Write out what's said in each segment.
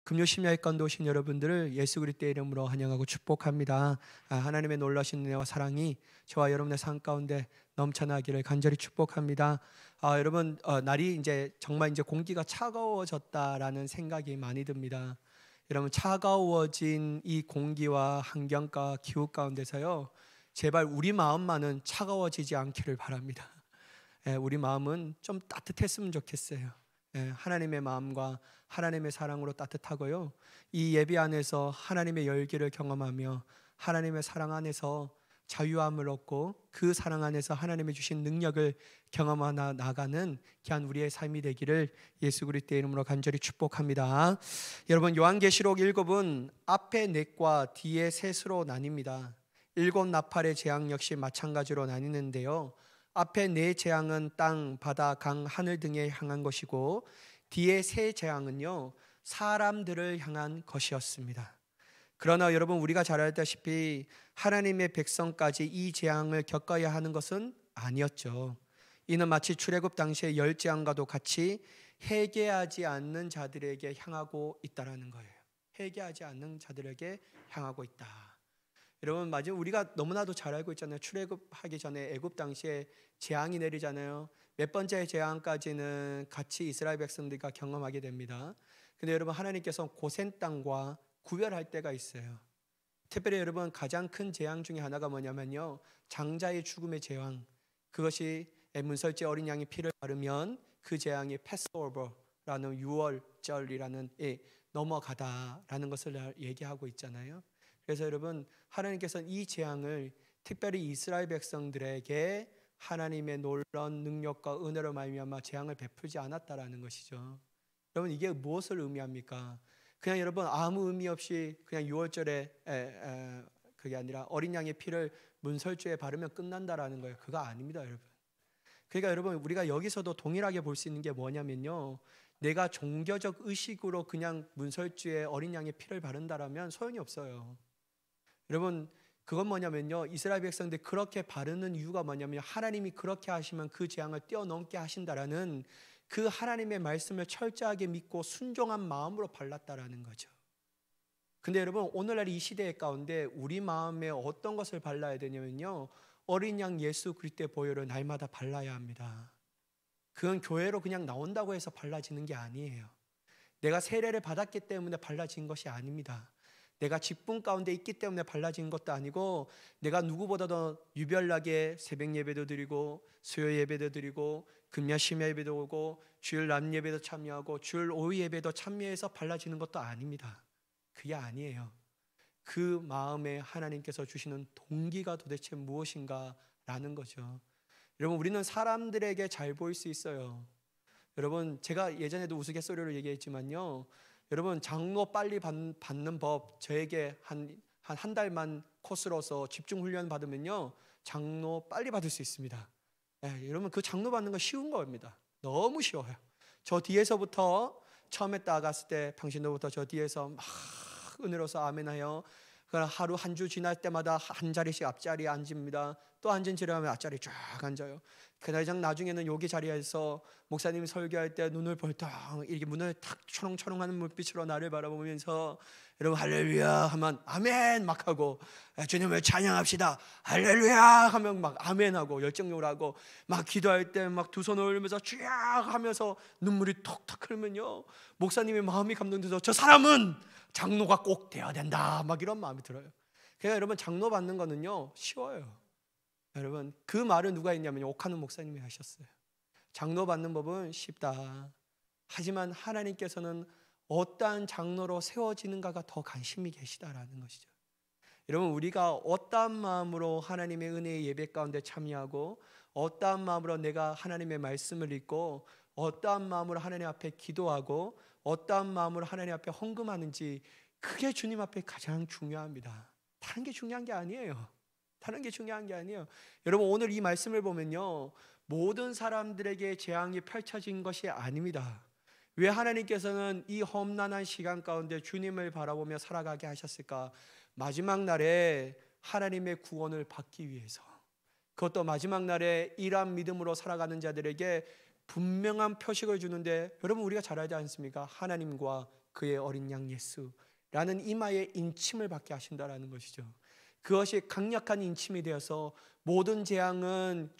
금요 심야의 가운데 오신 여러분들을 예수 그리스도의 이름으로 환영하고 축복합니다. 하나님의 놀라신 은혜와 사랑이 저와 여러분의 삶 가운데 넘쳐나기를 간절히 축복합니다. 여러분, 날이 이제 정말 이제 공기가 차가워졌다라는 생각이 많이 듭니다. 여러분, 차가워진 이 공기와 환경과 기후 가운데서요, 제발 우리 마음만은 차가워지지 않기를 바랍니다. 우리 마음은 좀 따뜻했으면 좋겠어요. 하나님의 마음과 하나님의 사랑으로 따뜻하고요, 이 예배 안에서 하나님의 열기를 경험하며 하나님의 사랑 안에서 자유함을 얻고 그 사랑 안에서 하나님의 주신 능력을 경험하나 나가는 귀한 우리의 삶이 되기를 예수 그리스도의 이름으로 간절히 축복합니다. 여러분, 요한계시록 7은 앞에 넷과 뒤에 셋으로 나뉩니다. 7 나팔의 재앙 역시 마찬가지로 나뉘는데요, 앞에 네 재앙은 땅, 바다, 강, 하늘 등에 향한 것이고 뒤에 세 재앙은요, 사람들을 향한 것이었습니다. 그러나 여러분, 우리가 잘 알다시피 하나님의 백성까지 이 재앙을 겪어야 하는 것은 아니었죠. 이는 마치 출애굽 당시의 10재앙과도 같이 회개하지 않는 자들에게 향하고 있다라는 거예요. 회개하지 않는 자들에게 향하고 있다. 여러분, 맞아요. 우리가 너무나도 잘 알고 있잖아요. 출애굽하기 전에 애굽 당시에 재앙이 내리잖아요. 몇 번째 재앙까지는 같이 이스라엘 백성들과 경험하게 됩니다. 근데 여러분, 하나님께서 고센 땅과 구별할 때가 있어요. 특별히 여러분, 가장 큰 재앙 중에 하나가 뭐냐면요, 장자의 죽음의 재앙. 그것이 문설주의 어린 양의 피를 바르면 그 재앙이 패스오버라는 유월절이라는 넘어가다라는 것을 얘기하고 있잖아요. 그래서 여러분, 하나님께서는 이 재앙을 특별히 이스라엘 백성들에게 하나님의 놀라운 능력과 은혜로 말미암아 재앙을 베풀지 않았다라는 것이죠. 여러분, 이게 무엇을 의미합니까? 그냥 여러분, 아무 의미 없이 그냥 6월절에 그게 아니라 어린 양의 피를 문설주에 바르면 끝난다라는 거예요. 그거 아닙니다, 여러분. 그러니까 여러분, 우리가 여기서도 동일하게 볼 수 있는 게 뭐냐면요, 내가 종교적 의식으로 그냥 문설주에 어린 양의 피를 바른다라면 소용이 없어요. 여러분, 그건 뭐냐면요, 이스라엘 백성들이 그렇게 바르는 이유가 뭐냐면 하나님이 그렇게 하시면 그 재앙을 뛰어넘게 하신다라는 그 하나님의 말씀을 철저하게 믿고 순종한 마음으로 발랐다라는 거죠. 근데 여러분, 오늘날 이 시대 가운데 우리 마음에 어떤 것을 발라야 되냐면요, 어린 양 예수 그리스도의 보혈을 날마다 발라야 합니다. 그건 교회로 그냥 나온다고 해서 발라지는 게 아니에요. 내가 세례를 받았기 때문에 발라진 것이 아닙니다. 내가 직분 가운데 있기 때문에 발라진 것도 아니고, 내가 누구보다도 유별나게 새벽 예배도 드리고 수요 예배도 드리고 금요 심야 예배도 오고 주일 낮 예배도 참여하고 주일 오후 예배도 참여해서 발라지는 것도 아닙니다. 그게 아니에요. 그 마음에 하나님께서 주시는 동기가 도대체 무엇인가라는 거죠. 여러분, 우리는 사람들에게 잘 보일 수 있어요. 여러분, 제가 예전에도 우스갯소리로 얘기했지만요, 여러분, 장로 빨리 받는 법 저에게 한 달만 코스로서 집중 훈련 받으면요, 장로 빨리 받을 수 있습니다. 여러분, 그 장로 받는 거 쉬운 겁니다. 너무 쉬워요. 저 뒤에서부터 처음에 따갔을 때 당신들부터 저 뒤에서 막 은혜로서 아멘하여 하루 한 주 지날 때마다 한 자리씩 앞자리에 앉습니다. 또 앉은 지나면 앞자리에 쫙 앉아요. 그날 나중에는 여기 자리에서 목사님이 설교할 때 눈을 벌떡 이렇게 문을 탁 초롱초롱하는 물빛으로 나를 바라보면서 여러분 할렐루야 하면 아멘 막 하고, 주님을 찬양합시다 할렐루야 하면 막 아멘하고 열정적으로 하고, 막 기도할 때 막 두 손을 올리면서 쫙 하면서 눈물이 톡톡 흘면요, 목사님의 마음이 감동돼서 저 사람은 장로가 꼭 돼야 된다 막 이런 마음이 들어요. 그러니까 여러분, 장로 받는 거는요 쉬워요. 여러분, 그 말을 누가 했냐면 옥하는 목사님이 하셨어요. 장로 받는 법은 쉽다. 하지만 하나님께서는 어떠한 장로로 세워지는가가 더 관심이 계시다라는 것이죠. 여러분, 우리가 어떠한 마음으로 하나님의 은혜의 예배 가운데 참여하고, 어떠한 마음으로 내가 하나님의 말씀을 읽고, 어떠한 마음으로 하나님 앞에 기도하고, 어떠한 마음으로 하나님 앞에 헌금하는지, 그게 주님 앞에 가장 중요합니다. 다른 게 중요한 게 아니에요. 다른 게 중요한 게 아니에요. 여러분, 오늘 이 말씀을 보면요, 모든 사람들에게 재앙이 펼쳐진 것이 아닙니다. 왜 하나님께서는 이 험난한 시간 가운데 주님을 바라보며 살아가게 하셨을까? 마지막 날에 하나님의 구원을 받기 위해서, 그것도 마지막 날에 이러한 믿음으로 살아가는 자들에게 분명한 표식을 주는데, 여러분, 우리가 잘 알지 않습니까? 하나님과 그의 어린 양 예수라는 이마에 인침을 받게 하신다라는 것이죠. 그것이 강력한 인침이 되어서 모든 재앙은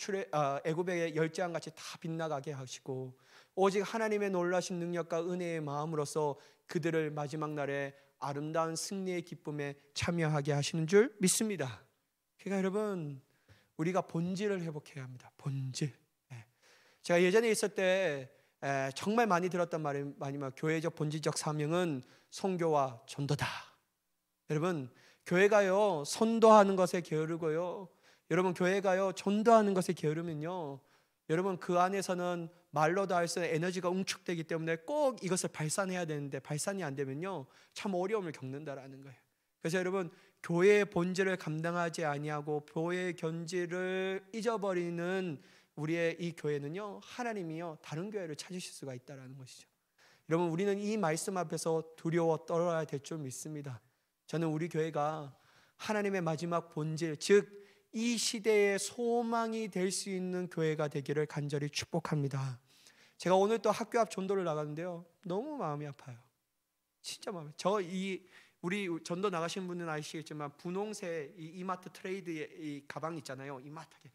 애굽의 열재앙같이 다 빗나가게 하시고 오직 하나님의 놀라신 능력과 은혜의 마음으로서 그들을 마지막 날에 아름다운 승리의 기쁨에 참여하게 하시는 줄 믿습니다. 그러니까 여러분, 우리가 본질을 회복해야 합니다. 본질. 제가 예전에 있을 때 정말 많이 들었던 말이면 교회적 본질적 사명은 선교와 전도다. 여러분, 교회가요 선도하는 것에 게으르고요, 여러분 교회가요 전도하는 것에 게으르면요, 여러분 그 안에서는 말로도 할 수 없는 에너지가 응축되기 때문에 꼭 이것을 발산해야 되는데 발산이 안 되면요 참 어려움을 겪는다라는 거예요. 그래서 여러분, 교회의 본질을 감당하지 아니하고 교회의 견지를 잊어버리는 우리의 이 교회는요, 하나님이요 다른 교회를 찾으실 수가 있다라는 것이죠. 여러분, 우리는 이 말씀 앞에서 두려워 떨어야 될 줄 믿습니다. 저는 우리 교회가 하나님의 마지막 본질, 즉 이 시대의 소망이 될 수 있는 교회가 되기를 간절히 축복합니다. 제가 오늘 또 학교 앞 전도를 나갔는데요, 너무 마음이 아파요. 진짜 마음이. 우리 전도 나가신 분은 아시겠지만 분홍색 이 이마트 트레이드의 이 가방 있잖아요, 이마트게.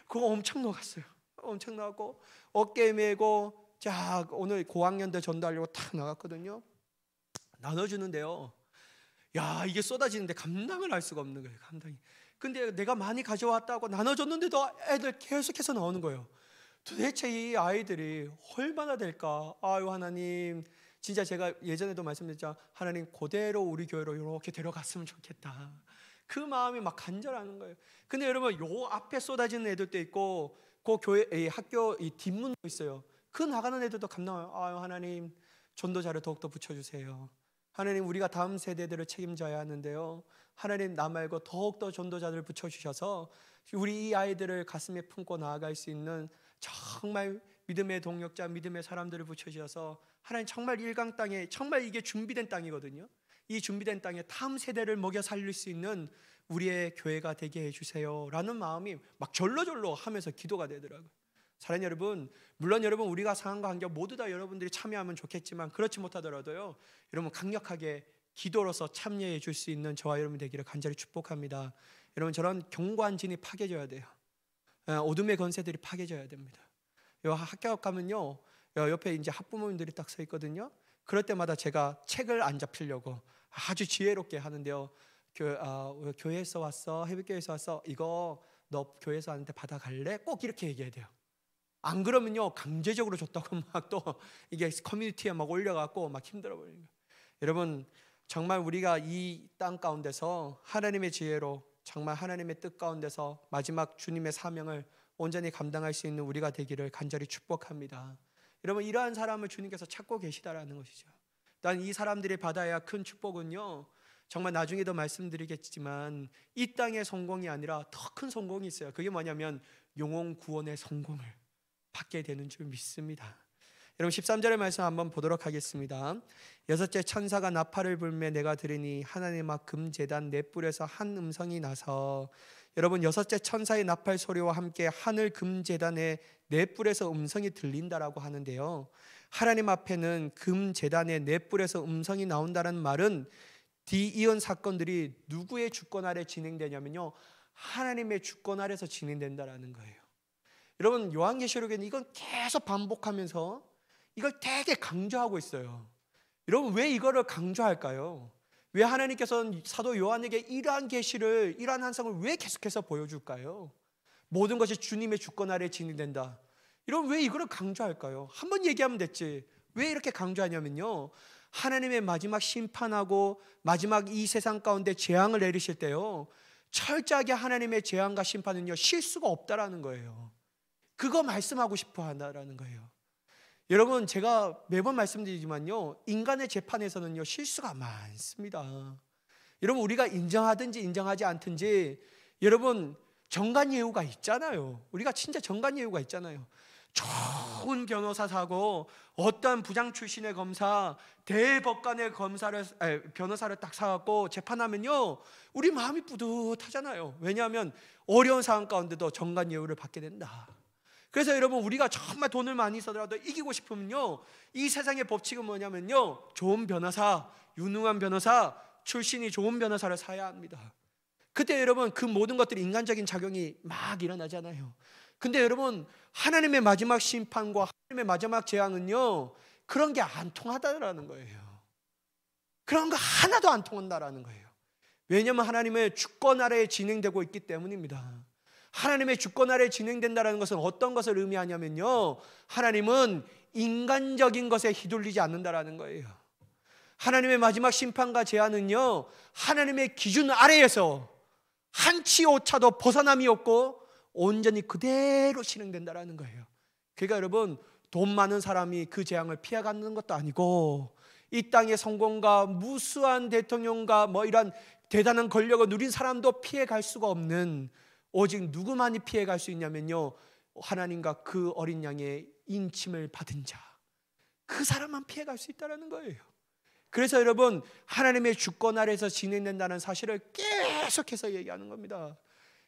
그거 엄청 나갔어요. 엄청 나갔고 어깨에 메고 자 오늘 고학년들 전도하려고 탁 나갔거든요. 나눠주는데요, 야 이게 쏟아지는데 감당을 할 수가 없는 거예요. 감당이. 근데 내가 많이 가져왔다고 나눠줬는데도 애들 계속해서 나오는 거예요. 도대체 이 아이들이 얼마나 될까? 아유 하나님, 진짜 제가 예전에도 말씀드렸죠. 하나님 그대로 우리 교회로 이렇게 데려갔으면 좋겠다. 그 마음이 막 간절하는 거예요. 근데 여러분, 요 앞에 쏟아지는 애들도 있고 그 교회 학교 이 뒷문도 있어요. 그 나가는 애들도 감당해요. 아유 하나님, 전도자를 더욱더 붙여주세요. 하나님, 우리가 다음 세대들을 책임져야 하는데요, 하나님 나 말고 더욱더 전도자들을 붙여주셔서 우리 이 아이들을 가슴에 품고 나아갈 수 있는 정말 믿음의 동력자, 믿음의 사람들을 붙여주셔서 하나님 정말 일강 땅에, 정말 이게 준비된 땅이거든요. 이 준비된 땅에 다음 세대를 먹여 살릴 수 있는 우리의 교회가 되게 해주세요 라는 마음이 막 절로절로 하면서 기도가 되더라고요. 사랑하는 여러분, 물론 여러분 우리가 상황과 환경 모두 다 여러분들이 참여하면 좋겠지만 그렇지 못하더라도요, 여러분 강력하게 기도로서 참여해 줄 수 있는 저와 여러분 되기를 간절히 축복합니다. 여러분, 저런 경관진이 파괴져야 돼요. 어둠의 권세들이 파괴져야 됩니다. 학교 앞 가면요, 옆에 이제 학부모님들이 딱 서 있거든요. 그럴 때마다 제가 책을 안 잡히려고 아주 지혜롭게 하는데요, 교회에서 왔어, 해빛교회에서 왔어, 이거 너 교회에서 왔는데 받아갈래? 꼭 이렇게 얘기해야 돼요. 안 그러면요 강제적으로 줬다고 막 또 이게 커뮤니티에 막 올려갖고 막 힘들어 버리는 거예요. 여러분, 정말 우리가 이 땅 가운데서 하나님의 지혜로 정말 하나님의 뜻 가운데서 마지막 주님의 사명을 온전히 감당할 수 있는 우리가 되기를 간절히 축복합니다. 여러분, 이러한 사람을 주님께서 찾고 계시다라는 것이죠. 난 이 사람들이 받아야 큰 축복은요, 정말 나중에도 말씀드리겠지만 이 땅의 성공이 아니라 더 큰 성공이 있어요. 그게 뭐냐면 영혼 구원의 성공을 받게 되는 줄 믿습니다. 여러분, 13절의 말씀 한번 보도록 하겠습니다. 여섯째 천사가 나팔을 불매 내가 들으니 하나님 앞 금제단 네 뿔에서 한 음성이 나서, 여러분 여섯째 천사의 나팔 소리와 함께 하늘 금제단의 네 뿔에서 음성이 들린다라고 하는데요, 하나님 앞에는 금제단의 네 뿔에서 음성이 나온다는 말은 이런 사건들이 누구의 주권 아래 진행되냐면요, 하나님의 주권 아래서 진행된다라는 거예요. 여러분, 요한계시록에는 이건 계속 반복하면서 이걸 되게 강조하고 있어요. 여러분, 왜 이거를 강조할까요? 왜 하나님께서는 사도 요한에게 이러한 계시를, 이러한 환상을 왜 계속해서 보여줄까요? 모든 것이 주님의 주권 아래 진행된다. 여러분, 왜 이거를 강조할까요? 한번 얘기하면 됐지. 왜 이렇게 강조하냐면요, 하나님의 마지막 심판하고 마지막 이 세상 가운데 재앙을 내리실 때요, 철저하게 하나님의 재앙과 심판은요 실수가 없다라는 거예요. 그거 말씀하고 싶어 한다라는 거예요. 여러분, 제가 매번 말씀드리지만요, 인간의 재판에서는요 실수가 많습니다. 여러분, 우리가 인정하든지 인정하지 않든지 여러분 정관예우가 있잖아요. 우리가 진짜 정관예우가 있잖아요. 좋은 변호사 사고 어떤 부장 출신의 검사, 대법관의 변호사를 딱 사갖고 재판하면요 우리 마음이 뿌듯하잖아요. 왜냐하면 어려운 상황 가운데도 정관예우를 받게 된다. 그래서 여러분, 우리가 정말 돈을 많이 써더라도 이기고 싶으면요, 이 세상의 법칙은 뭐냐면요, 좋은 변호사, 유능한 변호사, 출신이 좋은 변호사를 사야 합니다. 그때 여러분, 그 모든 것들이 인간적인 작용이 막 일어나잖아요. 근데 여러분, 하나님의 마지막 심판과 하나님의 마지막 재앙은요, 그런 게 안 통하다라는 거예요. 그런 거 하나도 안 통한다라는 거예요. 왜냐하면 하나님의 주권 아래에 진행되고 있기 때문입니다. 하나님의 주권 아래에 진행된다는 것은 어떤 것을 의미하냐면요, 하나님은 인간적인 것에 휘둘리지 않는다라는 거예요. 하나님의 마지막 심판과 재앙은요, 하나님의 기준 아래에서 한치 오차도 벗어남이 없고 온전히 그대로 진행된다라는 거예요. 그러니까 여러분, 돈 많은 사람이 그 재앙을 피해가는 것도 아니고, 이 땅의 성공과 무수한 대통령과 뭐 이런 대단한 권력을 누린 사람도 피해갈 수가 없는, 오직 누구만이 피해갈 수 있냐면요, 하나님과 그 어린 양의 인침을 받은 자, 그 사람만 피해갈 수 있다는 거예요. 그래서 여러분, 하나님의 주권 아래에서 진행된다는 사실을 계속해서 얘기하는 겁니다.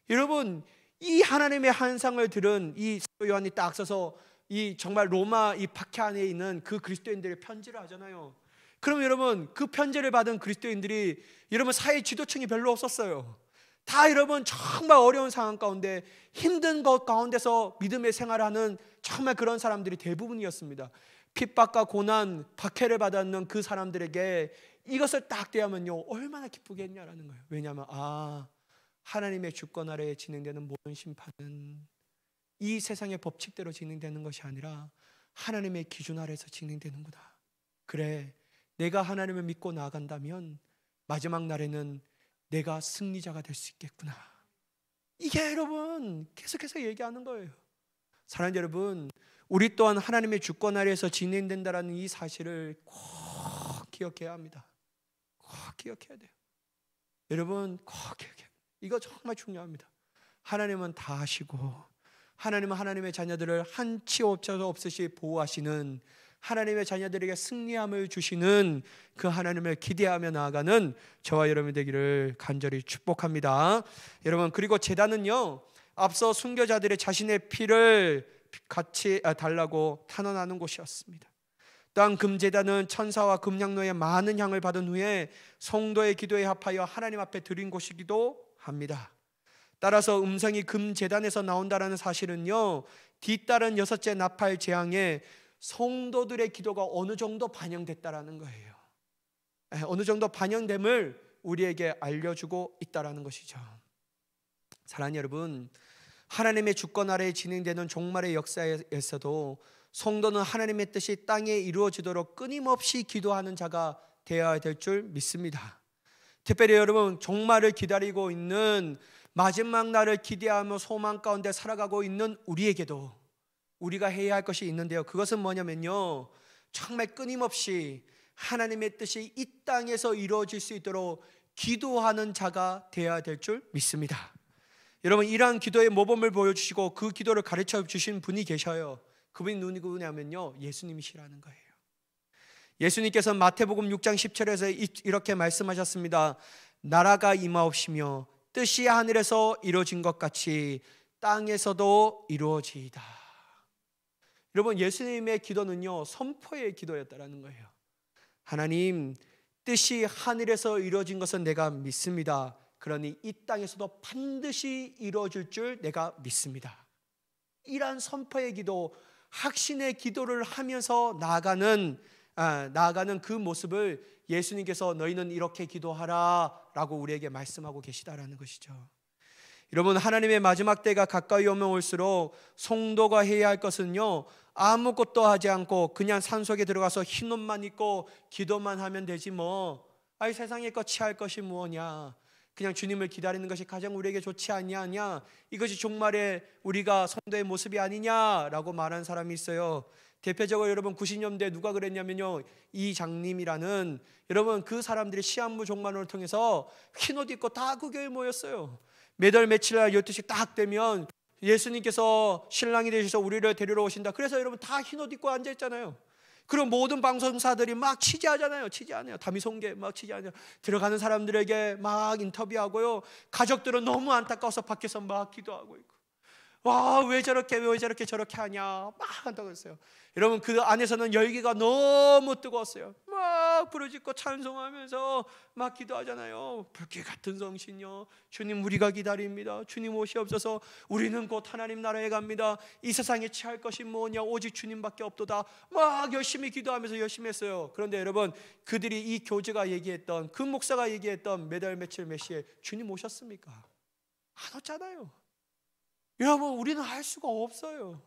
여러분, 이 하나님의 환상을 들은 이 사도 요한이 딱 써서 이 정말 로마 이 박해 안에 있는 그 그리스도인들의 편지를 하잖아요. 그럼 여러분, 그 편지를 받은 그리스도인들이 여러분 사회 지도층이 별로 없었어요. 다 여러분 정말 어려운 상황 가운데, 힘든 것 가운데서 믿음의 생활하는 정말 그런 사람들이 대부분이었습니다. 핍박과 고난, 박해를 받았는 그 사람들에게 이것을 딱 대하면요, 얼마나 기쁘겠냐라는 거예요. 왜냐하면 하나님의 주권 아래에 진행되는 모든 심판은 이 세상의 법칙대로 진행되는 것이 아니라 하나님의 기준 아래에서 진행되는구나. 그래, 내가 하나님을 믿고 나아간다면 마지막 날에는 내가 승리자가 될 수 있겠구나. 이게 여러분 계속해서 얘기하는 거예요. 사랑하는 여러분, 우리 또한 하나님의 주권 아래에서 진행된다는 이 사실을 꼭 기억해야 합니다. 꼭 기억해야 돼요. 여러분, 꼭 기억해야 돼요. 이거 정말 중요합니다. 하나님은 다 하시고, 하나님은 하나님의 자녀들을 한치 오차도 없으시 보호하시는, 하나님의 자녀들에게 승리함을 주시는 그 하나님을 기대하며 나아가는 저와 여러분이 되기를 간절히 축복합니다. 여러분, 그리고 제단은요, 앞서 순교자들의 자신의 피를 같이 달라고 탄원하는 곳이었습니다. 또한 금제단은 천사와 금향로의 많은 향을 받은 후에 성도의 기도에 합하여 하나님 앞에 드린 곳이기도 합니다. 따라서 음성이 금제단에서 나온다는 사실은요, 뒤따른 6째 나팔 재앙에 성도들의 기도가 어느 정도 반영됐다라는 거예요. 어느 정도 반영됨을 우리에게 알려주고 있다라는 것이죠. 사랑하는 여러분, 하나님의 주권 아래에 진행되는 종말의 역사에서도 성도는 하나님의 뜻이 땅에 이루어지도록 끊임없이 기도하는 자가 되어야 될 줄 믿습니다. 특별히 여러분, 종말을 기다리고 있는, 마지막 날을 기대하며 소망 가운데 살아가고 있는 우리에게도 우리가 해야 할 것이 있는데요, 그것은 뭐냐면요, 정말 끊임없이 하나님의 뜻이 이 땅에서 이루어질 수 있도록 기도하는 자가 되어야 될 줄 믿습니다. 여러분, 이러한 기도의 모범을 보여주시고 그 기도를 가르쳐 주신 분이 계셔요. 그분이 누구냐면요, 예수님이시라는 거예요. 예수님께서 마태복음 6장 10절에서 이렇게 말씀하셨습니다. 나라가 임하옵시며 뜻이 하늘에서 이루어진 것 같이 땅에서도 이루어지이다. 여러분, 예수님의 기도는요, 선포의 기도였다라는 거예요. 하나님, 뜻이 하늘에서 이루어진 것은 내가 믿습니다. 그러니 이 땅에서도 반드시 이루어질 줄 내가 믿습니다. 이러한 선포의 기도, 확신의 기도를 하면서 나아가는 그 모습을 예수님께서 너희는 이렇게 기도하라 라고 우리에게 말씀하고 계시다라는 것이죠. 여러분, 하나님의 마지막 때가 가까이 오면 올수록 성도가 해야 할 것은요, 아무것도 하지 않고 그냥 산속에 들어가서 흰옷만 입고 기도만 하면 되지 뭐, 세상에 취할 것이 무엇냐, 그냥 주님을 기다리는 것이 가장 우리에게 좋지 않냐, 이것이 종말에 우리가 성도의 모습이 아니냐라고 말하는 사람이 있어요. 대표적으로 여러분 90년대에 누가 그랬냐면요, 이 장님이라는, 여러분 그 사람들이 시한부 종말론을 통해서 흰옷 입고 다 그 교회에 모였어요. 매달 며칠 날 12시 딱 되면 예수님께서 신랑이 되셔서 우리를 데리러 오신다. 그래서 여러분 다 흰옷 입고 앉아있잖아요. 그리고 모든 방송사들이 막 취재하잖아요. 취재하네요. 다미송계 막 취재하네요. 들어가는 사람들에게 막 인터뷰하고요. 가족들은 너무 안타까워서 밖에서 막 기도하고 있고, 와, 왜 저렇게 저렇게 하냐 막 한다고 했어요. 여러분, 그 안에서는 열기가 너무 뜨거웠어요. 막 부르짖고 찬송하면서 막 기도하잖아요. 불길 같은 성신요, 주님 우리가 기다립니다. 주님 오시옵소서. 우리는 곧 하나님 나라에 갑니다. 이 세상에 취할 것이 뭐냐, 오직 주님밖에 없도다. 막 열심히 기도하면서 열심히 했어요. 그런데 여러분, 그들이 이 교주가 얘기했던, 그 목사가 얘기했던 매달 며칠 몇 시에 주님 오셨습니까? 안 왔잖아요. 여러분, 우리는 알 수가 없어요.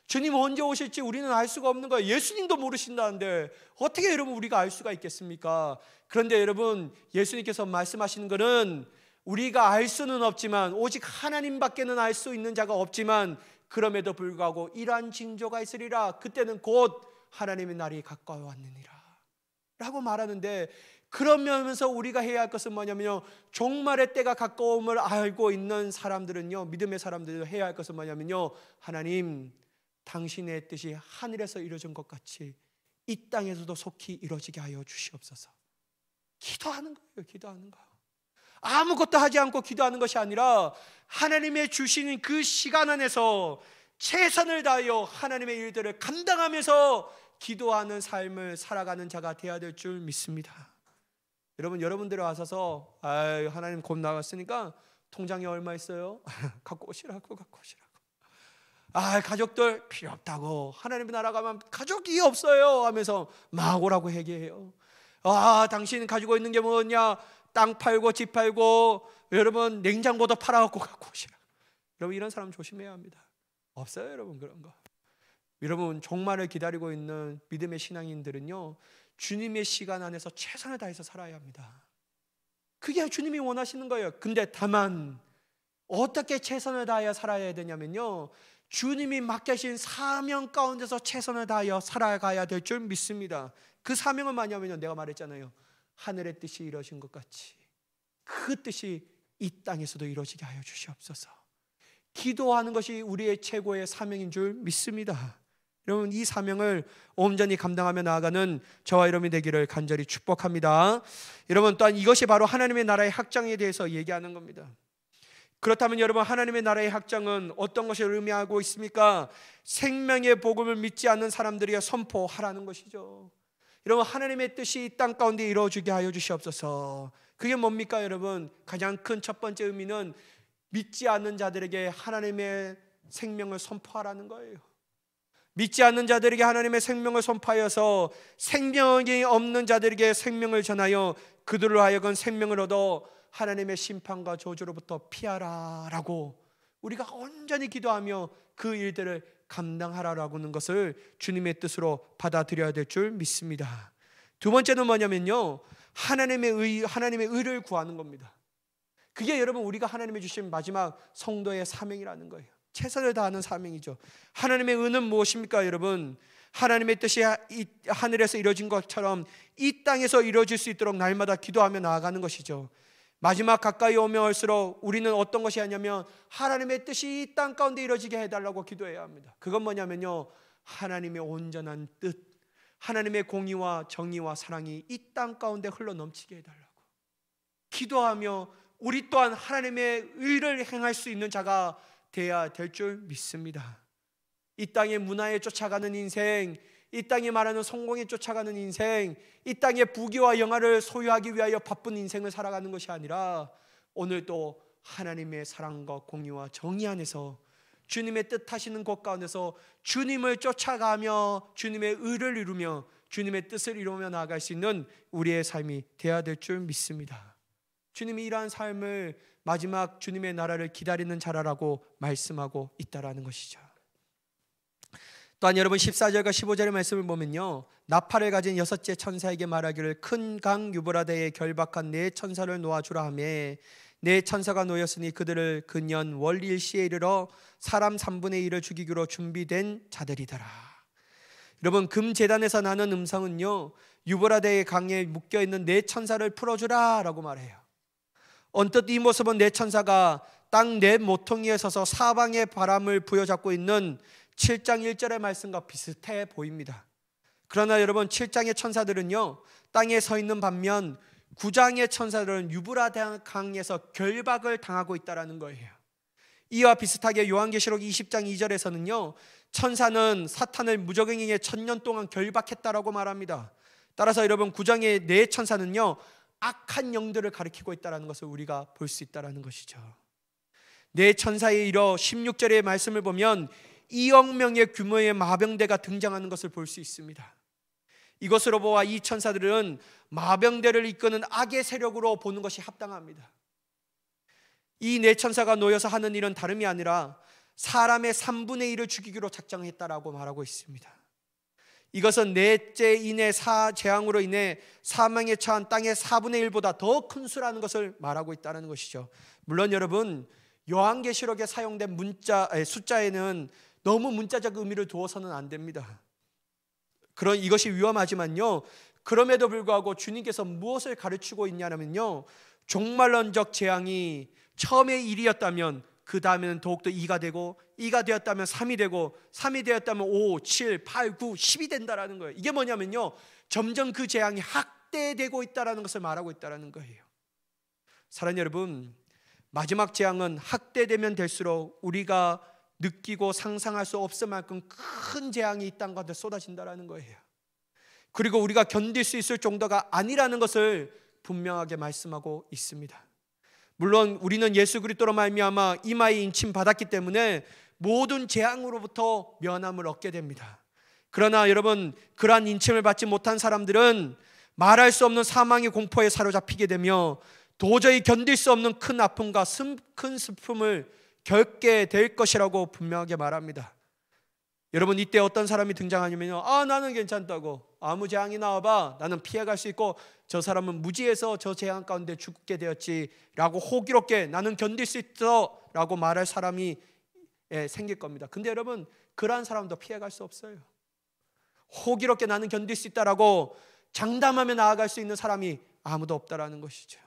주님 언제 오실지 우리는 알 수가 없는 거예요. 예수님도 모르신다는데 어떻게 여러분 우리가 알 수가 있겠습니까? 그런데 여러분, 예수님께서 말씀하시는 것은 우리가 알 수는 없지만, 오직 하나님밖에는 알 수 있는 자가 없지만, 그럼에도 불구하고 이러한 징조가 있으리라. 그때는 곧 하나님의 날이 가까워 왔느니라 라고 말하는데, 그러면서 우리가 해야 할 것은 뭐냐면요, 종말의 때가 가까움을 알고 있는 사람들은요, 믿음의 사람들이 해야 할 것은 뭐냐면요, 하나님, 당신의 뜻이 하늘에서 이루어진 것 같이 이 땅에서도 속히 이루어지게 하여 주시옵소서. 기도하는 거예요. 기도하는 거. 아무것도 하지 않고 기도하는 것이 아니라 하나님의 주시는 그 시간 안에서 최선을 다하여 하나님의 일들을 감당하면서 기도하는 삶을 살아가는 자가 되어야 될 줄 믿습니다. 여러분, 여러분들이 와서서 하나님 곧 나갔으니까 통장에 얼마 있어요? 갖고 오시라고. 가족들 필요 없다고, 하나님의 나라 가면 가족이 없어요 하면서 막 오라고 얘기해요. 당신 가지고 있는 게 뭐냐, 땅 팔고 집 팔고 여러분 냉장고도 팔아갖고 갖고 오시라. 여러분, 이런 사람 조심해야 합니다. 없어요 여러분, 그런 거. 여러분, 종말을 기다리고 있는 믿음의 신앙인들은요, 주님의 시간 안에서 최선을 다해서 살아야 합니다. 그게 주님이 원하시는 거예요. 근데 다만 어떻게 최선을 다하여 살아야 되냐면요, 주님이 맡기신 사명 가운데서 최선을 다하여 살아가야 될 줄 믿습니다. 그 사명은 뭐냐면요, 내가 말했잖아요. 하늘의 뜻이 이루어진 것 같이 그 뜻이 이 땅에서도 이루어지게 하여 주시옵소서. 기도하는 것이 우리의 최고의 사명인 줄 믿습니다. 여러분, 이 사명을 온전히 감당하며 나아가는 저와 여러분이 되기를 간절히 축복합니다. 여러분, 또한 이것이 바로 하나님의 나라의 확장에 대해서 얘기하는 겁니다. 그렇다면 여러분, 하나님의 나라의 확장은 어떤 것을 의미하고 있습니까? 생명의 복음을 믿지 않는 사람들에게 선포하라는 것이죠. 여러분, 하나님의 뜻이 이 땅 가운데 이루어지게 하여 주시옵소서. 그게 뭡니까 여러분? 가장 큰 첫 번째 의미는 믿지 않는 자들에게 하나님의 생명을 선포하라는 거예요. 믿지 않는 자들에게 하나님의 생명을 선포하여서 생명이 없는 자들에게 생명을 전하여 그들로 하여금 생명을 얻어 하나님의 심판과 저주로부터 피하라라고 우리가 온전히 기도하며 그 일들을 감당하라라고 하는 것을 주님의 뜻으로 받아들여야 될 줄 믿습니다. 두 번째는 뭐냐면요, 하나님의 의를 구하는 겁니다. 그게 여러분, 우리가 하나님이 주신 마지막 성도의 사명이라는 거예요. 최선을 다하는 사명이죠. 하나님의 의는 무엇입니까 여러분? 하나님의 뜻이 하늘에서 이루어진 것처럼 이 땅에서 이루어질 수 있도록 날마다 기도하며 나아가는 것이죠. 마지막 가까이 오면 올수록 우리는 어떤 것이 하냐면 하나님의 뜻이 이 땅 가운데 이루어지게 해달라고 기도해야 합니다. 그건 뭐냐면요, 하나님의 온전한 뜻, 하나님의 공의와 정의와 사랑이 이 땅 가운데 흘러 넘치게 해달라고 기도하며 우리 또한 하나님의 의를 행할 수 있는 자가 되어야 될 줄 믿습니다. 이 땅의 문화에 쫓아가는 인생, 이 땅이 말하는 성공에 쫓아가는 인생, 이 땅의 부귀와 영화를 소유하기 위하여 바쁜 인생을 살아가는 것이 아니라 오늘도 하나님의 사랑과 공의와 정의 안에서 주님의 뜻하시는 곳 가운데서 주님을 쫓아가며 주님의 의를 이루며 주님의 뜻을 이루며 나아갈 수 있는 우리의 삶이 되어야 될 줄 믿습니다. 주님이 이러한 삶을 마지막 주님의 나라를 기다리는 자라라고 말씀하고 있다라는 것이죠. 또한 여러분 14절과 15절의 말씀을 보면요, 나팔을 가진 여섯째 천사에게 말하기를 큰 강 유브라데에 결박한 네 천사를 놓아주라 하며 네 천사가 놓였으니 그들을 근년 월 일시에 이르러 사람 3분의 1을 죽이기로 준비된 자들이더라. 여러분, 금제단에서 나는 음성은요, 유브라데의 강에 묶여있는 네 천사를 풀어주라 라고 말해요. 언뜻 이 모습은 네 천사가 땅 네 모퉁이에 서서 사방의 바람을 부여잡고 있는 7장 1절의 말씀과 비슷해 보입니다. 그러나 여러분, 7장의 천사들은요 땅에 서 있는 반면 9장의 천사들은 유브라데 강에서 결박을 당하고 있다는 거예요. 이와 비슷하게 요한계시록 20장 2절에서는요, 천사는 사탄을 무적행에 1000년 동안 결박했다라고 말합니다. 따라서 여러분 9장의 네 천사는요, 악한 영들을 가리키고 있다는 것을 우리가 볼 수 있다는 것이죠. 네 천사에 이어 16절의 말씀을 보면 2억 명의 규모의 마병대가 등장하는 것을 볼 수 있습니다. 이것으로 보아 이 천사들은 마병대를 이끄는 악의 세력으로 보는 것이 합당합니다. 이 네 천사가 놓여서 하는 일은 다름이 아니라 사람의 3분의 1을 죽이기로 작정했다라고 말하고 있습니다. 이것은 넷째 인의 재앙으로 인해 사망에 처한 땅의 4분의 1보다 더 큰 수라는 것을 말하고 있다는 것이죠. 물론 여러분, 요한계시록에 사용된 숫자에는 너무 문자적 의미를 두어서는 안 됩니다. 이것이 위험하지만요, 그럼에도 불구하고 주님께서 무엇을 가르치고 있냐면요, 종말론적 재앙이 처음에 1이었다면 그 다음에는 더욱더 2가 되고, 2가 되었다면 3이 되고, 3이 되었다면 5, 7, 8, 9, 10이 된다는 거예요. 이게 뭐냐면요, 점점 그 재앙이 확대되고 있다는 것을 말하고 있다는 거예요. 사랑하는 여러분, 마지막 재앙은 확대되면 될수록 우리가 느끼고 상상할 수 없을 만큼 큰 재앙이 이 땅 가운데 쏟아진다는 거예요. 그리고 우리가 견딜 수 있을 정도가 아니라는 것을 분명하게 말씀하고 있습니다. 물론 우리는 예수 그리스도로 말미암아 이마에 인침 받았기 때문에 모든 재앙으로부터 면함을 얻게 됩니다. 그러나 여러분, 그러한 인침을 받지 못한 사람들은 말할 수 없는 사망의 공포에 사로잡히게 되며 도저히 견딜 수 없는 큰 아픔과 큰 슬픔을 겪게 될 것이라고 분명하게 말합니다. 여러분, 이때 어떤 사람이 등장하냐면요, 나는 괜찮다고, 아무 재앙이 나와봐, 나는 피해갈 수 있고, 저 사람은 무지해서 저 재앙 가운데 죽게 되었지 라고 호기롭게 나는 견딜 수 있어 라고 말할 사람이 생길 겁니다. 근데 여러분, 그러한 사람도 피해갈 수 없어요. 호기롭게 나는 견딜 수 있다라고 장담하며 나아갈 수 있는 사람이 아무도 없다라는 것이죠.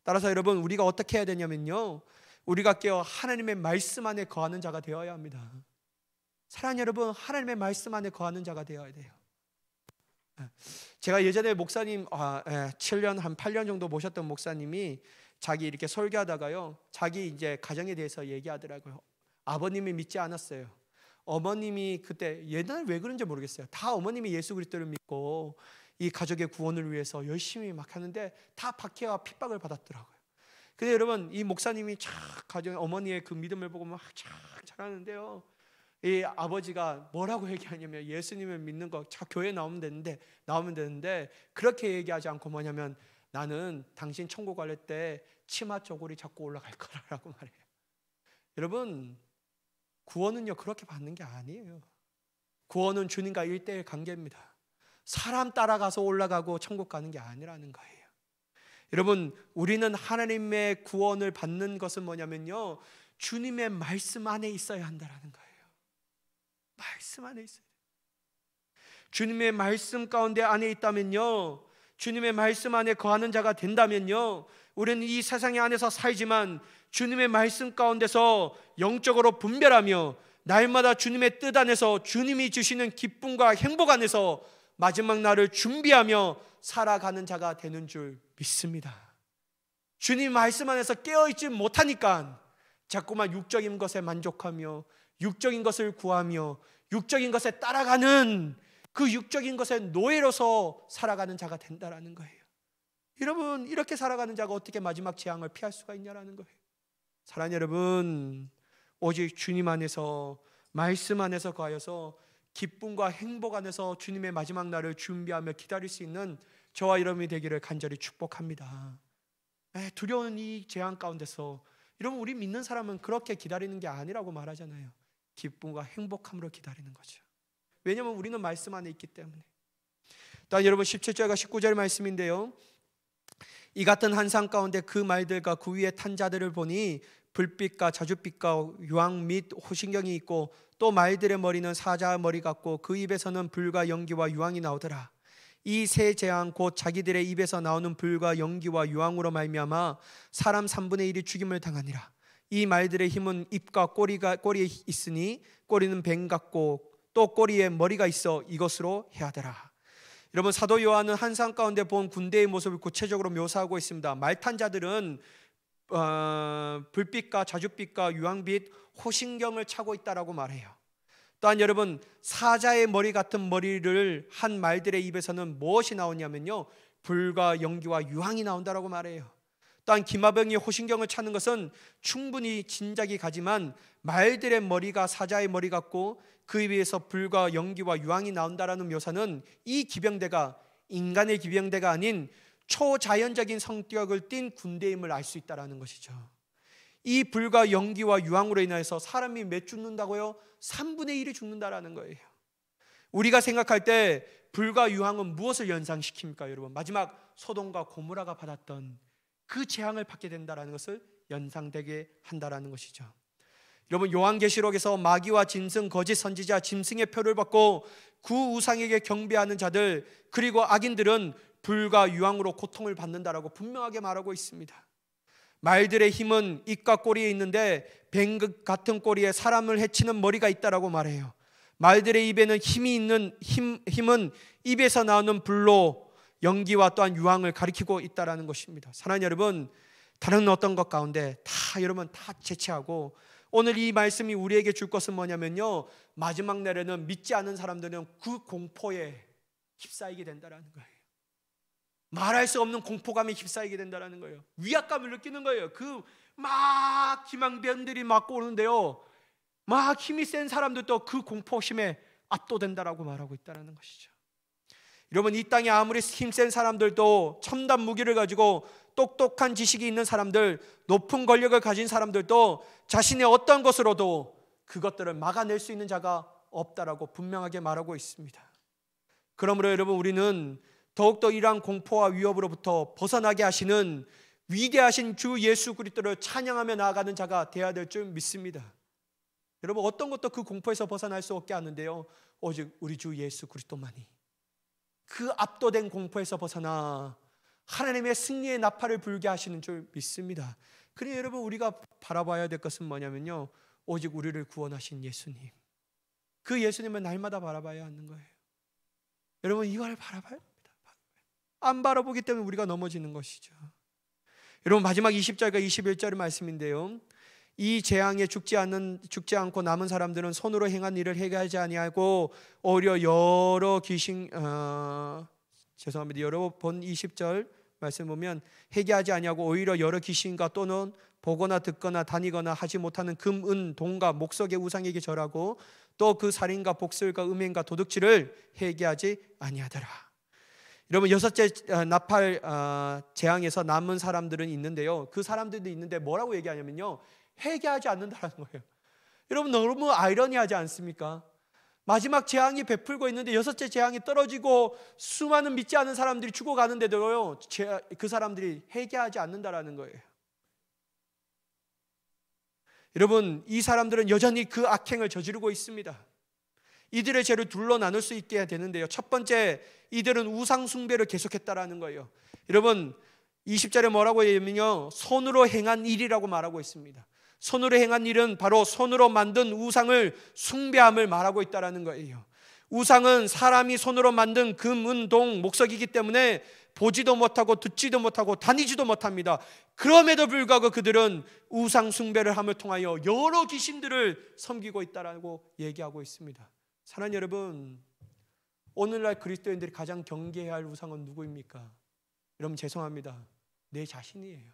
따라서 여러분, 우리가 어떻게 해야 되냐면요, 우리가 깨어 하나님의 말씀 안에 거하는 자가 되어야 합니다. 사랑하는 여러분, 하나님의 말씀 안에 거하는 자가 되어야 돼요. 제가 예전에 목사님 7년 한 8년 정도 모셨던 목사님이 자기 이렇게 설교하다가요, 자기 이제 가정에 대해서 얘기하더라고요. 아버님이 믿지 않았어요. 어머님이 그때 옛날에 왜 그런지 모르겠어요. 다 어머님이 예수 그리스도를 믿고 이 가족의 구원을 위해서 열심히 막 하는데 다 박해와 핍박을 받았더라고요. 근데 여러분, 이 목사님이 가정 어머니의 그 믿음을 보고 막 잘하는데요, 이 아버지가 뭐라고 얘기하냐면, 예수님을 믿는 거 교회 나오면 되는데 그렇게 얘기하지 않고 뭐냐면, 나는 당신 천국 갈 때 치마 쪼고리 잡고 올라갈 거라고 말해요. 여러분, 구원은요 그렇게 받는 게 아니에요. 구원은 주님과 1대1 관계입니다. 사람 따라가서 올라가고 천국 가는 게 아니라는 거예요. 여러분, 우리는 하나님의 구원을 받는 것은 뭐냐면요, 주님의 말씀 안에 있어야 한다는 거예요. 말씀 안에 있어요. 주님의 말씀 가운데 안에 있다면요, 주님의 말씀 안에 거하는 자가 된다면요, 우리는 이 세상 안에서 살지만 주님의 말씀 가운데서 영적으로 분별하며 날마다 주님의 뜻 안에서 주님이 주시는 기쁨과 행복 안에서 마지막 날을 준비하며 살아가는 자가 되는 줄 믿습니다. 주님 말씀 안에서 깨어있지 못하니까 자꾸만 육적인 것에 만족하며 육적인 것을 구하며 육적인 것에 따라가는 그 육적인 것의 노예로서 살아가는 자가 된다는 거예요. 여러분, 이렇게 살아가는 자가 어떻게 마지막 재앙을 피할 수가 있냐라는 거예요. 사랑하는 여러분, 오직 주님 안에서 말씀 안에서 거하여서 기쁨과 행복 안에서 주님의 마지막 날을 준비하며 기다릴 수 있는 저와 여러분이 되기를 간절히 축복합니다. 두려운 이 재앙 가운데서 여러분, 우리 믿는 사람은 그렇게 기다리는 게 아니라고 말하잖아요. 기쁨과 행복함으로 기다리는 거죠. 왜냐하면 우리는 말씀 안에 있기 때문에. 또한 여러분 17절과 19절 말씀인데요, 이 같은 환상 가운데 그 말들과 그 위에 탄 자들을 보니 불빛과 자줏빛과 유황 및 호신경이 있고 또 말들의 머리는 사자의 머리 같고 그 입에서는 불과 연기와 유황이 나오더라. 이 세 재앙 곧 자기들의 입에서 나오는 불과 연기와 유황으로 말미암아 사람 3분의 1이 죽임을 당하니라. 이 말들의 힘은 입과 꼬리에 있으니 꼬리는 뱀 같고 또 꼬리에 머리가 있어 이것으로 해하더라. 여러분, 사도 요한은 환상 가운데 본 군대의 모습을 구체적으로 묘사하고 있습니다. 말탄 자들은 불빛과 자줏빛과 유황빛, 호신경을 차고 있다라고 말해요. 또한 여러분, 사자의 머리 같은 머리를 한 말들의 입에서는 무엇이 나오냐면요, 불과 연기와 유황이 나온다라고 말해요. 또한 기마병이 호신경을 차는 것은 충분히 짐작이 가지만 말들의 머리가 사자의 머리 같고 그 위에서 불과 연기와 유황이 나온다라는 묘사는 이 기병대가 인간의 기병대가 아닌 초자연적인 성격을 띤 군대임을 알 수 있다는 것이죠. 이 불과 연기와 유황으로 인해서 사람이 몇 죽는다고요? 3분의 1이 죽는다라는 거예요. 우리가 생각할 때 불과 유황은 무엇을 연상시킵니까, 여러분? 마지막 소돔과 고모라가 받았던 그 재앙을 받게 된다는 것을 연상되게 한다는 것이죠. 여러분, 요한계시록에서 마귀와 짐승, 거짓 선지자, 짐승의 표를 받고 그 우상에게 경배하는 자들, 그리고 악인들은 불과 유황으로 고통을 받는다라고 분명하게 말하고 있습니다. 말들의 힘은 입과 꼬리에 있는데 뱀 같은 꼬리에 사람을 해치는 머리가 있다라고 말해요. 말들의 입에는 힘은 입에서 나오는 불로 연기와 또한 유황을 가리키고 있다라는 것입니다. 사랑하는 여러분, 다른 어떤 것 가운데 여러분 다 제치하고 오늘 이 말씀이 우리에게 줄 것은 뭐냐면요, 마지막 날에는 믿지 않은 사람들은 그 공포에 휩싸이게 된다라는 거예요. 말할 수 없는 공포감에 휩싸이게 된다는 거예요. 위압감을 느끼는 거예요. 막 기망병들이 막 오는데요, 막 힘이 센 사람들도 그 공포심에 압도된다라고 말하고 있다는 것이죠. 여러분, 이 땅에 아무리 힘센 사람들도, 첨단 무기를 가지고 똑똑한 지식이 있는 사람들, 높은 권력을 가진 사람들도 자신의 어떤 것으로도 그것들을 막아낼 수 있는 자가 없다라고 분명하게 말하고 있습니다. 그러므로 여러분, 우리는 더욱더 이러한 공포와 위협으로부터 벗어나게 하시는 위대하신 주 예수 그리스도를 찬양하며 나아가는 자가 되어야 될 줄 믿습니다. 여러분, 어떤 것도 그 공포에서 벗어날 수 없게 하는데요, 오직 우리 주 예수 그리스도만이 그 압도된 공포에서 벗어나 하나님의 승리의 나팔을 불게 하시는 줄 믿습니다. 그러니 여러분, 우리가 바라봐야 될 것은 뭐냐면요, 오직 우리를 구원하신 예수님, 그 예수님을 날마다 바라봐야 하는 거예요. 여러분, 이걸 바라봐야 합니다. 안 바라보기 때문에 우리가 넘어지는 것이죠. 여러분, 마지막 20절과 21절의 말씀인데요, 이 재앙에 죽지 않고 남은 사람들은 손으로 행한 일을 해결하지 아니하고 오히려 여러 귀신 여러 번 20절 말씀 보면 회개하지 아니하고 오히려 여러 귀신과 또는 보거나 듣거나 다니거나 하지 못하는 금, 은, 동과 목석의 우상에게 절하고 또 그 살인과 복술과 음행과 도둑질을 회개하지 아니하더라. 여러분, 여섯째 나팔 재앙에서 남은 사람들은 있는데요, 그 사람들도 있는데 뭐라고 얘기하냐면요, 회개하지 않는다는 거예요. 여러분, 너무 아이러니하지 않습니까? 마지막 재앙이 베풀고 있는데 여섯째 재앙이 떨어지고 수많은 믿지 않은 사람들이 죽어가는데도요, 그 사람들이 회개하지 않는다라는 거예요. 여러분, 이 사람들은 여전히 그 악행을 저지르고 있습니다. 이들의 죄를 둘로 나눌 수 있게 되는데요, 첫 번째, 이들은 우상 숭배를 계속했다라는 거예요. 여러분, 20절에 뭐라고 얘기하면요, 손으로 행한 일이라고 말하고 있습니다. 손으로 행한 일은 바로 손으로 만든 우상을 숭배함을 말하고 있다는 거예요. 우상은 사람이 손으로 만든 금, 은, 동, 목석이기 때문에 보지도 못하고 듣지도 못하고 다니지도 못합니다. 그럼에도 불구하고 그들은 우상 숭배를 함을 통하여 여러 귀신들을 섬기고 있다고 얘기하고 있습니다. 사랑하는 여러분, 오늘날 그리스도인들이 가장 경계해야 할 우상은 누구입니까? 여러분, 죄송합니다, 내 자신이에요.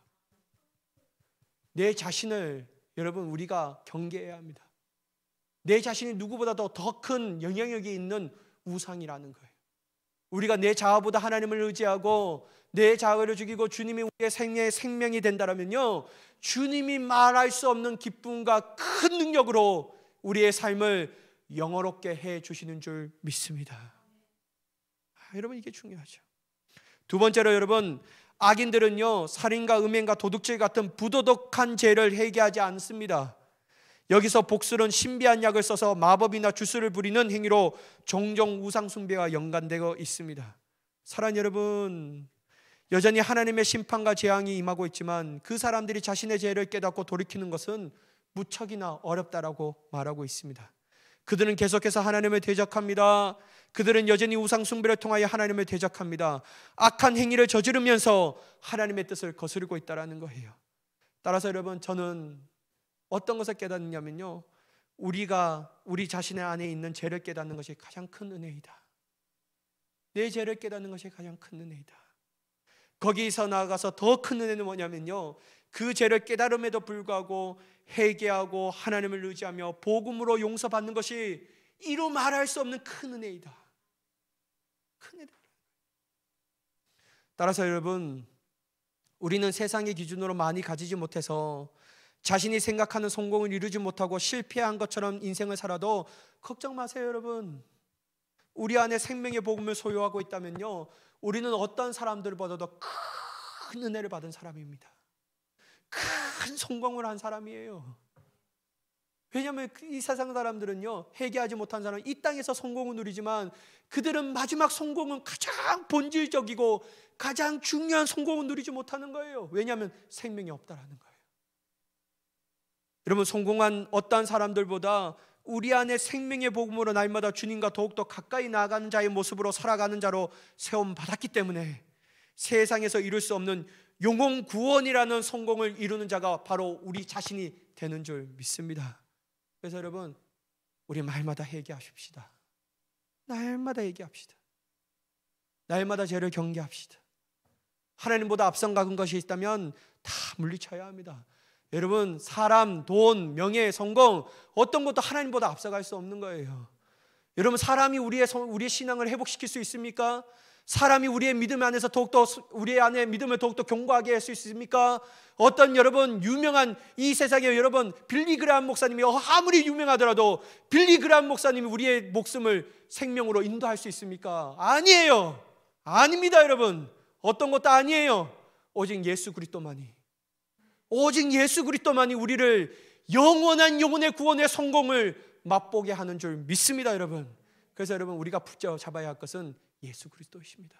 내 자신을 여러분, 우리가 경계해야 합니다. 내 자신이 누구보다도 더 큰 영향력이 있는 우상이라는 거예요. 우리가 내 자아보다 하나님을 의지하고 내 자아를 죽이고 주님이 우리의 생명이 된다면요, 주님이 말할 수 없는 기쁨과 큰 능력으로 우리의 삶을 영화롭게 해 주시는 줄 믿습니다. 여러분, 이게 중요하죠. 두 번째로, 여러분, 악인들은요, 살인과 음행과 도둑질 같은 부도덕한 죄를 회개하지 않습니다. 여기서 복술은 신비한 약을 써서 마법이나 주술을 부리는 행위로 종종 우상 숭배와 연관되어 있습니다. 사랑하는 여러분, 여전히 하나님의 심판과 재앙이 임하고 있지만 그 사람들이 자신의 죄를 깨닫고 돌이키는 것은 무척이나 어렵다라고 말하고 있습니다. 그들은 계속해서 하나님을 대적합니다. 그들은 여전히 우상 숭배를 통하여 하나님을 대적합니다. 악한 행위를 저지르면서 하나님의 뜻을 거스르고 있다는 거예요. 따라서 여러분, 저는 어떤 것을 깨닫느냐면요, 우리가 우리 자신의 안에 있는 죄를 깨닫는 것이 가장 큰 은혜이다. 내 죄를 깨닫는 것이 가장 큰 은혜이다. 거기서 나아가서 더 큰 은혜는 뭐냐면요, 그 죄를 깨달음에도 불구하고 회개하고 하나님을 의지하며 복음으로 용서받는 것이 이루 말할 수 없는 큰 은혜이다. 큰 은혜다. 따라서 여러분, 우리는 세상의 기준으로 많이 가지지 못해서 자신이 생각하는 성공을 이루지 못하고 실패한 것처럼 인생을 살아도 걱정 마세요. 여러분, 우리 안에 생명의 복음을 소유하고 있다면요, 우리는 어떤 사람들보다도 큰 은혜를 받은 사람입니다. 큰 성공을 한 사람이에요. 왜냐하면 이 세상 사람들은요, 회개하지 못한 사람은 이 땅에서 성공을 누리지만 그들은 마지막 성공은 가장 본질적이고 가장 중요한 성공을 누리지 못하는 거예요. 왜냐하면 생명이 없다라는 거예요. 여러분, 성공한 어떤 사람들보다 우리 안에 생명의 복음으로 날마다 주님과 더욱더 가까이 나아가는 자의 모습으로 살아가는 자로 세움받았기 때문에 세상에서 이룰 수 없는 영혼 구원이라는 성공을 이루는 자가 바로 우리 자신이 되는 줄 믿습니다. 그래서 여러분, 우리 말마다 회개하십시다. 날마다 회개합시다. 날마다 죄를 경계합시다. 하나님보다 앞선 가는 것이 있다면 다 물리쳐야 합니다. 여러분, 사람, 돈, 명예, 성공, 어떤 것도 하나님보다 앞서갈 수 없는 거예요. 여러분, 사람이 우리의 신앙을 회복시킬 수 있습니까? 사람이 우리의 믿음 안에서 더욱더 우리의 안에 믿음을 더욱더 견고하게 할 수 있습니까? 어떤 여러분 유명한 이 세상에 여러분 빌리 그레이엄 목사님이 아무리 유명하더라도 빌리 그레이엄 목사님이 우리의 목숨을 생명으로 인도할 수 있습니까? 아니에요. 아닙니다. 여러분, 어떤 것도 아니에요. 오직 예수 그리스도만이, 오직 예수 그리스도만이 우리를 영원한 영혼의 구원의 성공을 맛보게 하는 줄 믿습니다. 여러분, 그래서 여러분, 우리가 붙잡아야 할 것은 예수 그리스도이십니다.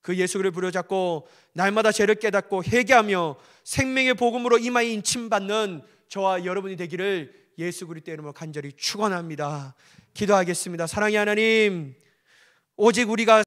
그 예수를 부여잡고 날마다 죄를 깨닫고 회개하며 생명의 복음으로 이마에 인침받는 저와 여러분이 되기를 예수 그리스도의 이름으로 간절히 축원합니다. 기도하겠습니다. 사랑의 하나님, 오직 우리가